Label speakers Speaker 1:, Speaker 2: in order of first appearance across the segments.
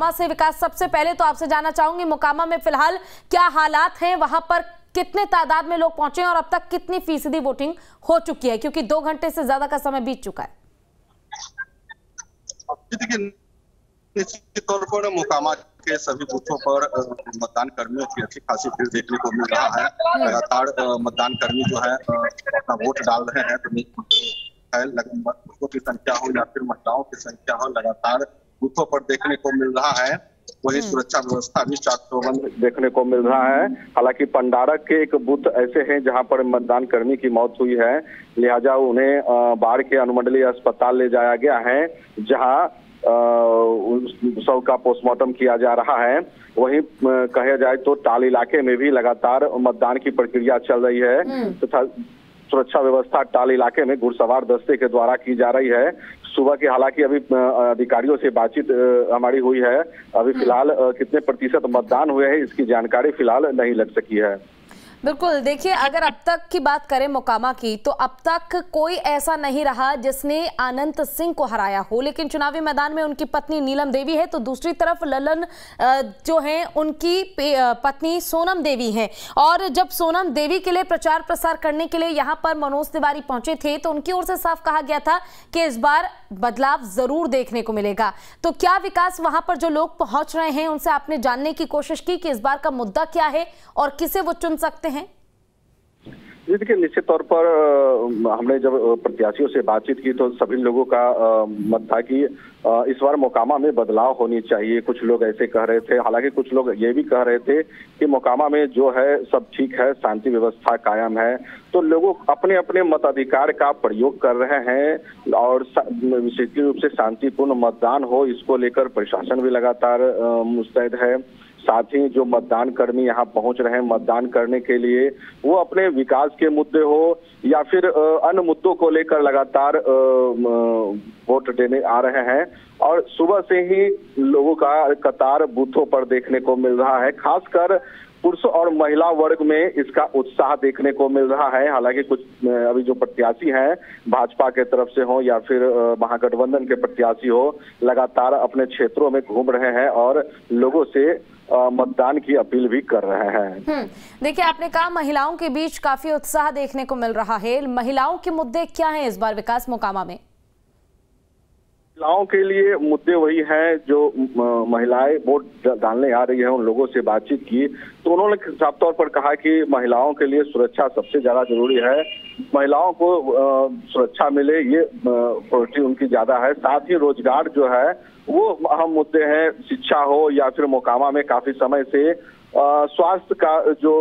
Speaker 1: मोकामा से विकास, सबसे पहले तो आपसे जानना चाहूंगी मोकामा में फिलहाल क्या हालात हैं, वहां पर कितने तादाद में लोग पहुंचे और अब तक कितनी फीसदी वोटिंग हो चुकी है, क्योंकि 2 घंटे से ज्यादा का समय बीत चुका है।
Speaker 2: निश्चित तौर पर मोकामा के सभी बूथों पर मतदान कर्मियों की अच्छी खासी भीड़ देखने को मिल रहा है। लगातार मतदान कर्मी जो है अपना वोट डाल रहे हैं, तो बूथों की संख्या हो या फिर महिलाओं की संख्या हो, लगातार बूथों पर देखने को मिल रहा है। वही सुरक्षा व्यवस्था भी चाक चौबंद देखने को मिल रहा है। हालांकि पंडारक के एक बूथ ऐसे हैं जहां पर मतदान कर्मी की मौत हुई है, लिहाजा उन्हें बाढ़ के अनुमंडलीय अस्पताल ले जाया गया है, जहां शव का पोस्टमार्टम किया जा रहा है। वहीं कहा जाए तो टाल इलाके में भी लगातार मतदान की प्रक्रिया चल रही है तथा सुरक्षा व्यवस्था टाल इलाके में घुड़सवार दस्ते के द्वारा की जा रही है। सुबह की हालांकि अभी अधिकारियों से बातचीत हमारी हुई है, अभी फिलहाल कितने प्रतिशत मतदान हुए हैं इसकी जानकारी फिलहाल नहीं लग सकी है।
Speaker 1: बिल्कुल, देखिए अगर अब तक की बात करें मोकामा की, तो अब तक कोई ऐसा नहीं रहा जिसने अनंत सिंह को हराया हो, लेकिन चुनावी मैदान में उनकी पत्नी नीलम देवी है, तो दूसरी तरफ ललन जो है उनकी पत्नी सोनम देवी हैं। और जब सोनम देवी के लिए प्रचार प्रसार करने के लिए यहाँ पर मनोज तिवारी पहुंचे थे, तो उनकी ओर से साफ कहा गया था कि इस बार बदलाव जरूर देखने को मिलेगा। तो क्या विकास वहां पर जो लोग पहुंच रहे हैं उनसे आपने जानने की कोशिश की कि इस बार का मुद्दा क्या है और किसे वो चुन सकते हैं?
Speaker 2: देखिए, निश्चित तौर पर हमने जब प्रत्याशियों से बातचीत की तो सभी लोगों का मत था कि इस बार मोकामा में बदलाव होनी चाहिए। कुछ लोग ऐसे कह रहे थे, हालांकि कुछ लोग ये भी कह रहे थे कि मोकामा में जो है सब ठीक है, शांति व्यवस्था कायम है। तो लोग अपने अपने मताधिकार का प्रयोग कर रहे हैं और विशेष रूप से शांतिपूर्ण मतदान हो, इसको लेकर प्रशासन भी लगातार मुस्तैद है। साथ ही जो मतदान कर्मी यहाँ पहुंच रहे हैं मतदान करने के लिए, वो अपने विकास के मुद्दे हो या फिर अन्य मुद्दों को लेकर लगातार वोट देने आ रहे हैं। और सुबह से ही लोगों का कतार बूथों पर देखने को मिल रहा है। खासकर पुरुष और महिला वर्ग में इसका उत्साह देखने को मिल रहा है। हालांकि कुछ अभी जो प्रत्याशी हैं भाजपा के तरफ से हो या फिर महागठबंधन के प्रत्याशी हो, लगातार अपने क्षेत्रों में घूम रहे हैं और लोगों से मतदान की अपील भी कर रहे हैं।
Speaker 1: देखिए, आपने कहा महिलाओं के बीच काफी उत्साह देखने को मिल रहा है। महिलाओं के मुद्दे क्या हैं इस बार विकास मोकामा में?
Speaker 2: महिलाओं के लिए मुद्दे वही हैं जो महिलाएं वोट डालने आ रही है, उन लोगों से बातचीत की तो उन्होंने साफ तौर पर कहा कि महिलाओं के लिए सुरक्षा सबसे ज्यादा जरूरी है। महिलाओं को सुरक्षा मिले, ये प्रायोरिटी उनकी ज्यादा है। साथ ही रोजगार जो है वो अहम मुद्दे हैं, शिक्षा हो या फिर मोकामा में काफी समय से स्वास्थ्य का जो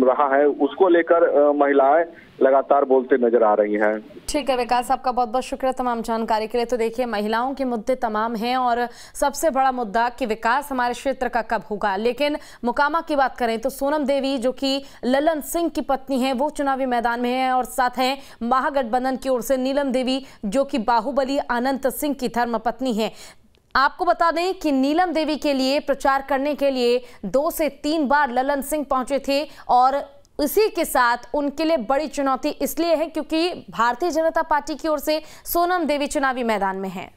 Speaker 2: रहा है उसको लेकर महिलाएं लगातार बोलते नजर आ रही हैं।
Speaker 1: ठीक है विकास, आपका बहुत बहुत शुक्रिया तमाम जानकारी के लिए। तो देखिए, महिलाओं के मुद्दे तमाम हैं और सबसे बड़ा मुद्दा कि विकास हमारे क्षेत्र का कब होगा। लेकिन मोकामा की बात करें तो सोनम देवी जो कि ललन सिंह की पत्नी है, वो चुनावी मैदान में है और साथ हैं महागठबंधन की ओर से नीलम देवी जो कि बाहुबली अनंत सिंह की धर्मपत्नी है। आपको बता दें कि नीलम देवी के लिए प्रचार करने के लिए 2 से 3 बार ललन सिंह पहुंचे थे और इसी के साथ उनके लिए बड़ी चुनौती इसलिए है क्योंकि भारतीय जनता पार्टी की ओर से सोनम देवी चुनावी मैदान में हैं।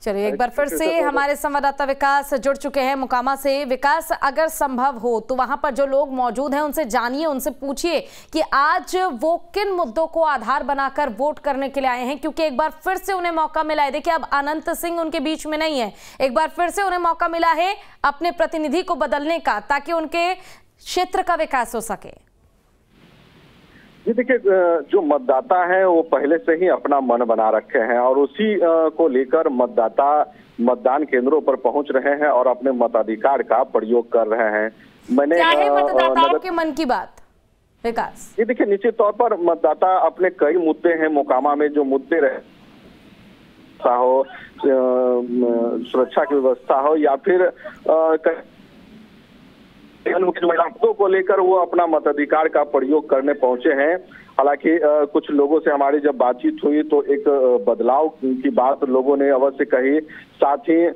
Speaker 1: चलिए एक बार फिर से हमारे संवाददाता विकास जुड़ चुके हैं मोकामा से। विकास, अगर संभव हो तो वहां पर जो लोग मौजूद हैं उनसे जानिए, उनसे पूछिए कि आज वो किन मुद्दों को आधार बनाकर वोट करने के लिए आए हैं, क्योंकि एक बार फिर से उन्हें मौका मिला है। देखिए, अब अनंत सिंह उनके बीच में नहीं है, एक बार फिर से उन्हें मौका मिला है अपने प्रतिनिधि को बदलने का ताकि उनके क्षेत्र का विकास हो सके।
Speaker 2: ये देखिए, जो मतदाता हैं वो पहले से ही अपना मन बना रखे हैं और उसी को लेकर मतदाता मतदान केंद्रों पर पहुंच रहे हैं और अपने मताधिकार का प्रयोग कर रहे हैं। मैंने
Speaker 1: क्या है मतदाताओं के मन की बात विकास?
Speaker 2: ये देखिए, निश्चित तौर पर मतदाता अपने कई मुद्दे हैं मोकामा में, जो मुद्दे रहे हो, सुरक्षा की व्यवस्था हो या फिर मुद्दों को लेकर वो अपना मताधिकार का प्रयोग करने पहुंचे हैं। हालांकि कुछ लोगों से हमारी जब बातचीत हुई तो एक बदलाव की बात लोगों ने अवश्य कही। साथ ही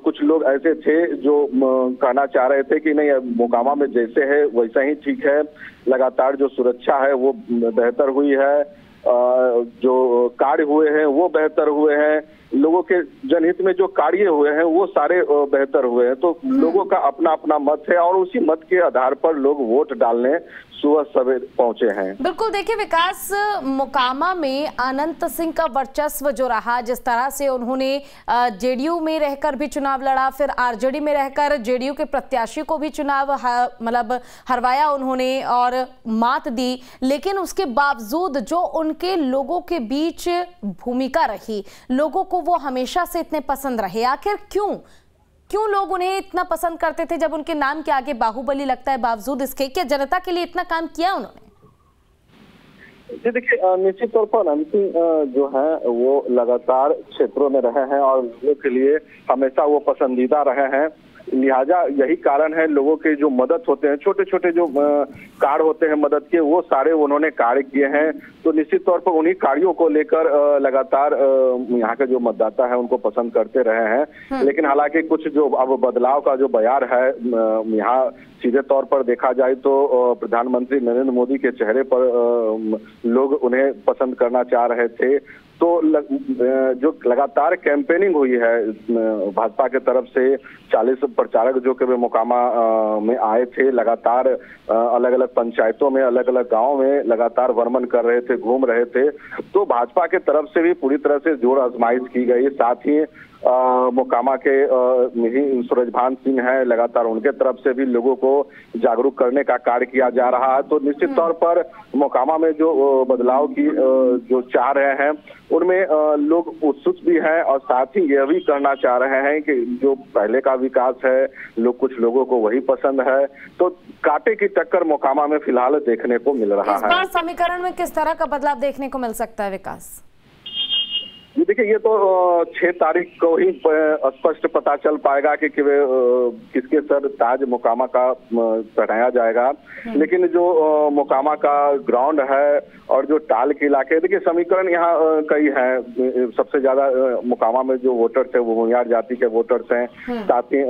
Speaker 2: कुछ लोग ऐसे थे जो कहना चाह रहे थे कि नहीं, मोकामा में जैसे है वैसा ही ठीक है, लगातार जो सुरक्षा है वो बेहतर हुई है। जो कार्य हुए हैं वो बेहतर हुए हैं, लोगों के जनहित में जो कार्य हुए हैं वो सारे बेहतर हुए हैं। तो लोगों का अपना अपना मत है और उसी मत के आधार पर लोग वोट डालने सुबह सवेरे पहुंचे हैं।
Speaker 1: बिल्कुल, देखिए विकास, मोकामा में अनंत सिंह का वर्चस्व जो रहा, जिस तरह से उन्होंने जेडीयू में रहकर भी चुनाव लड़ा, फिर आरजेडी में रहकर जेडीयू के प्रत्याशी को भी चुनाव मतलब हरवाया उन्होंने और मात दी, लेकिन उसके बावजूद जो उनके लोगों के बीच भूमिका रही, लोगों को वो हमेशा से इतने पसंद रहे। आखिर क्यों लोग उन्हें इतना पसंद करते थे जब उनके नाम के आगे बाहुबली लगता है? बावजूद इसके क्या जनता के लिए इतना काम किया उन्होंने?
Speaker 2: जी देखिए, निश्चित तौर पर अनंत सिंह जो है वो लगातार क्षेत्रों में रहे हैं और लोगों के लिए हमेशा वो पसंदीदा रहे हैं। लिहाजा यही कारण है, लोगों के जो मदद होते हैं, छोटे छोटे जो कार्य होते हैं मदद के, वो सारे उन्होंने कार्य किए हैं। तो निश्चित तौर पर उन्हीं कार्यों को लेकर लगातार यहाँ के जो मतदाता है उनको पसंद करते रहे हैं। लेकिन हालांकि कुछ जो अब बदलाव का जो बयार है यहाँ सीधे तौर पर देखा जाए तो प्रधानमंत्री नरेंद्र मोदी के चेहरे पर लोग उन्हें पसंद करना चाह रहे थे। तो जो लगातार कैंपेनिंग हुई है भाजपा के तरफ से, 40 प्रचारक जो कि मोकामा में आए थे, लगातार अलग अलग पंचायतों में, अलग अलग गांवों में लगातार भ्रमण कर रहे थे, घूम रहे थे। तो भाजपा के तरफ से भी पूरी तरह से जोर आजमाइश की गई। साथ ही मोकामा के सूरजभान सिंह है, लगातार उनके तरफ से भी लोगों को जागरूक करने का कार्य किया जा रहा है। तो निश्चित तौर पर मोकामा में जो बदलाव की जो चाह रहे हैं उनमें लोग उत्सुक भी हैं और साथ ही यह भी करना चाह रहे हैं कि जो पहले का विकास है, कुछ लोगों को वही पसंद है। तो कांटे की टक्कर मोकामा में फिलहाल देखने को मिल रहा है।
Speaker 1: इस बार समीकरण में किस तरह का बदलाव देखने को मिल सकता है विकास?
Speaker 2: देखिए, ये तो 6 तारीख को ही स्पष्ट पता चल पाएगा कि किसके सर ताज मोकामा का पहनाया जाएगा। लेकिन जो मोकामा का ग्राउंड है और जो टाल के इलाके, देखिए समीकरण यहाँ कई हैं। सबसे ज्यादा मोकामा में जो वोटर्स है वो भूमियार जाति के वोटर्स हैं, साथ ही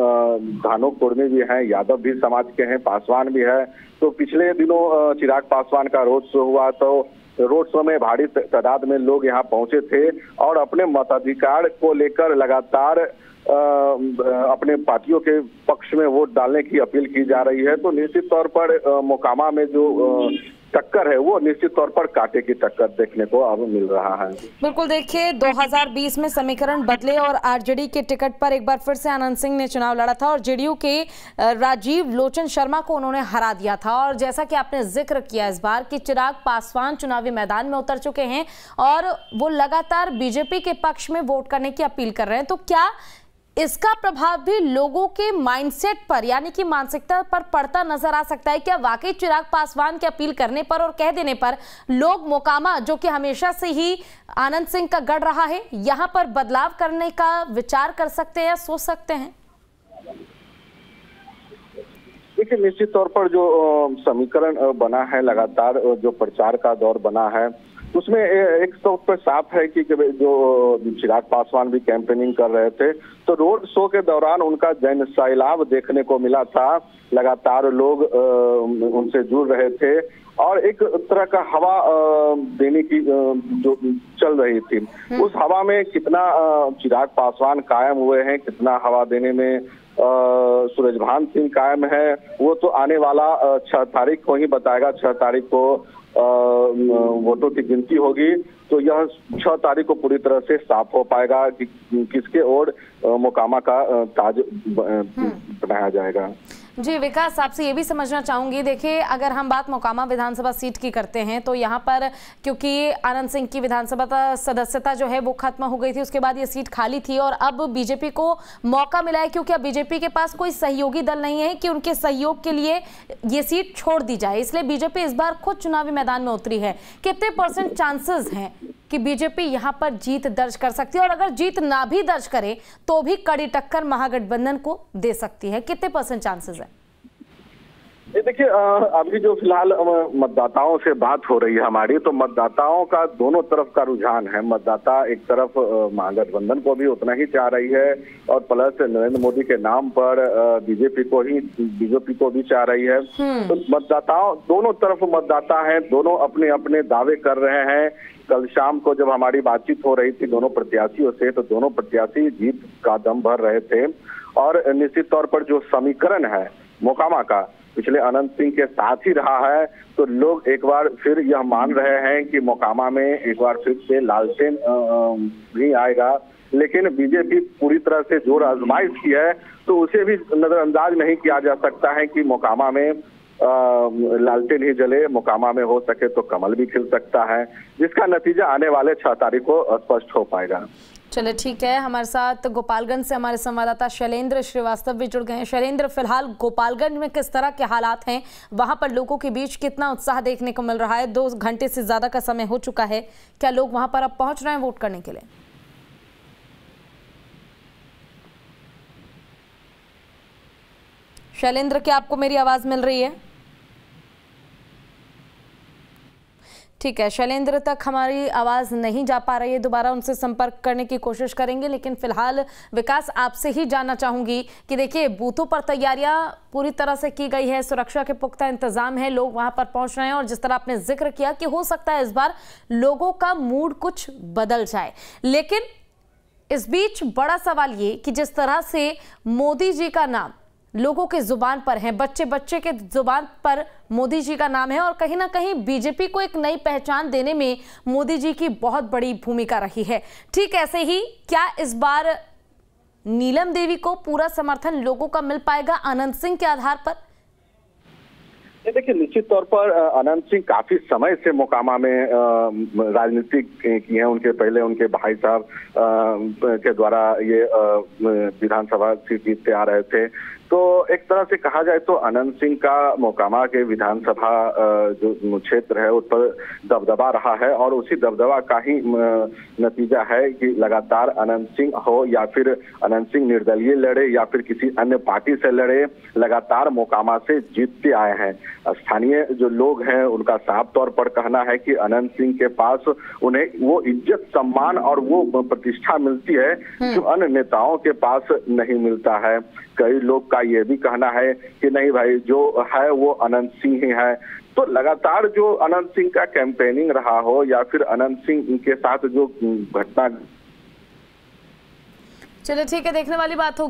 Speaker 2: धानोक कुर्मी भी हैं, यादव भी समाज के हैं, पासवान भी है। तो पिछले दिनों चिराग पासवान का रोड शो हुआ, तो रोड शो में भारी तादाद में लोग यहाँ पहुंचे थे और अपने मताधिकार को लेकर लगातार अपने पार्टियों के पक्ष में वोट डालने की अपील की जा रही है। तो निश्चित तौर पर मोकामा में जो टक्कर है वो निश्चित तौर पर कांटे की टक्कर देखने को अब मिल रहा है।
Speaker 1: बिल्कुल, देखिए 2020 में समीकरण बदले और आरजेडी के टिकट पर एक बार फिर से अनंत सिंह ने चुनाव लड़ा था और जेडीयू के राजीव लोचन शर्मा को उन्होंने हरा दिया था। और जैसा कि आपने जिक्र किया इस बार कि चिराग पासवान चुनावी मैदान में उतर चुके हैं और वो लगातार बीजेपी के पक्ष में वोट करने की अपील कर रहे हैं, तो क्या इसका प्रभाव भी लोगों के माइंडसेट पर यानी कि मानसिकता पर पड़ता नजर आ सकता है? क्या वाकई चिराग पासवान की अपील करने पर और कह देने पर लोग मोकामा, जो कि हमेशा से ही आनंद सिंह का गढ़ रहा है, यहां पर बदलाव करने का विचार कर सकते हैं या सोच सकते हैं?
Speaker 2: देखिए, निश्चित तौर पर जो समीकरण बना है, लगातार जो प्रचार का दौर बना है, उसमें एक तौर पर साफ है कि जो चिराग पासवान भी कैंपेनिंग कर रहे थे, तो रोड शो के दौरान उनका जन सैलाब देखने को मिला था। लगातार लोग उनसे जुड़ रहे थे और एक तरह का हवा देने की जो चल रही थी, उस हवा में कितना चिराग पासवान कायम हुए हैं, कितना हवा देने में सूरजभान सिंह कायम है, वो तो आने वाला 6 तारीख को ही बताएगा। 6 तारीख को वोटों की गिनती होगी, तो यह 6 तारीख को पूरी तरह से साफ हो पाएगा कि किसके ओर मोकामा का ताज बनाया जाएगा।
Speaker 1: जी विकास, आपसे ये भी समझना चाहूंगी, देखिए अगर हम बात मोकामा विधानसभा सीट की करते हैं तो यहाँ पर क्योंकि आनंद सिंह की विधानसभा सदस्यता जो है वो खत्म हो गई थी, उसके बाद ये सीट खाली थी और अब बीजेपी को मौका मिला है, क्योंकि अब बीजेपी के पास कोई सहयोगी दल नहीं है कि उनके सहयोग के लिए ये सीट छोड़ दी जाए, इसलिए बीजेपी इस बार खुद चुनावी मैदान में उतरी है। कितने % चांसेस हैं कि बीजेपी यहां पर जीत दर्ज कर सकती है, और अगर जीत ना भी दर्ज करे तो भी कड़ी टक्कर महागठबंधन को दे सकती है? कितने % चांसेस है?
Speaker 2: ये देखिए, अभी जो फिलहाल मतदाताओं से बात हो रही है हमारी, तो मतदाताओं का दोनों तरफ का रुझान है। मतदाता एक तरफ महागठबंधन को भी उतना ही चाह रही है और प्लस नरेंद्र मोदी के नाम पर बीजेपी को भी चाह रही है। तो मतदाताओं दोनों तरफ मतदाता हैं, दोनों अपने अपने दावे कर रहे हैं। कल शाम को जब हमारी बातचीत हो रही थी दोनों प्रत्याशियों से, तो दोनों प्रत्याशी जीत का दम भर रहे थे और निश्चित तौर पर जो समीकरण है मोकामा का पिछले अनंत सिंह के साथ ही रहा है, तो लोग एक बार फिर यह मान रहे हैं कि मोकामा में एक बार फिर से लालटेन भी आएगा। लेकिन बीजेपी पूरी तरह से जोर आजमाइश की है, तो उसे भी नजरअंदाज नहीं किया जा सकता है कि मोकामा में लालटेन ही जले, मोकामा में हो सके तो कमल भी खिल सकता है, जिसका नतीजा आने वाले 6 तारीख को स्पष्ट हो पाएगा।
Speaker 1: चलिए ठीक है, हमारे साथ गोपालगंज से हमारे संवाददाता शैलेंद्र श्रीवास्तव भी जुड़ गए हैं। शैलेंद्र, फिलहाल गोपालगंज में किस तरह के हालात हैं, वहां पर लोगों के बीच कितना उत्साह देखने को मिल रहा है? 2 घंटे से ज्यादा का समय हो चुका है, क्या लोग वहां पर अब पहुंच रहे हैं वोट करने के लिए? शैलेंद्र, क्या आपको मेरी आवाज मिल रही है? ठीक है, शैलेंद्र तक हमारी आवाज़ नहीं जा पा रही है, दोबारा उनसे संपर्क करने की कोशिश करेंगे। लेकिन फिलहाल विकास, आपसे ही जानना चाहूंगी कि देखिए बूथों पर तैयारियां पूरी तरह से की गई है, सुरक्षा के पुख्ता इंतजाम है, लोग वहां पर पहुंच रहे हैं और जिस तरह आपने जिक्र किया कि हो सकता है इस बार लोगों का मूड कुछ बदल जाए, लेकिन इस बीच बड़ा सवाल ये कि जिस तरह से मोदी जी का नाम लोगों के जुबान पर है, बच्चे बच्चे के जुबान पर मोदी जी का नाम है और कहीं ना कहीं बीजेपी को एक नई पहचान देने में मोदी जी की बहुत बड़ी भूमिका रही है। ठीक ऐसे ही क्या इस बार नीलम देवी को पूरा समर्थन लोगों का मिल पाएगा अनंत सिंह के आधार पर?
Speaker 2: देखिए, निश्चित तौर पर अनंत सिंह काफी समय से मोकामा में राजनीति की है। उनके पहले उनके भाई साहब के द्वारा ये विधानसभा सीट जीतते आ रहे थे। तो एक तरह से कहा जाए तो अनंत सिंह का मोकामा के विधानसभा जो क्षेत्र है उस पर दबदबा रहा है और उसी दबदबा का ही नतीजा है कि लगातार अनंत सिंह हो या फिर अनंत सिंह निर्दलीय लड़े या फिर किसी अन्य पार्टी से लड़े, लगातार मोकामा से जीतते आए हैं। स्थानीय जो लोग हैं उनका साफ तौर पर कहना है कि अनंत सिंह के पास उन्हें वो इज्जत, सम्मान और वो प्रतिष्ठा मिलती है जो अन्य नेताओं के पास नहीं मिलता है। कई लोग का ये भी कहना है कि नहीं भाई, जो है वो अनंत सिंह ही है। तो लगातार जो अनंत सिंह का कैंपेनिंग रहा हो या फिर अनंत सिंह के साथ जो घटना,
Speaker 1: चलिए ठीक है, देखने वाली बात हो।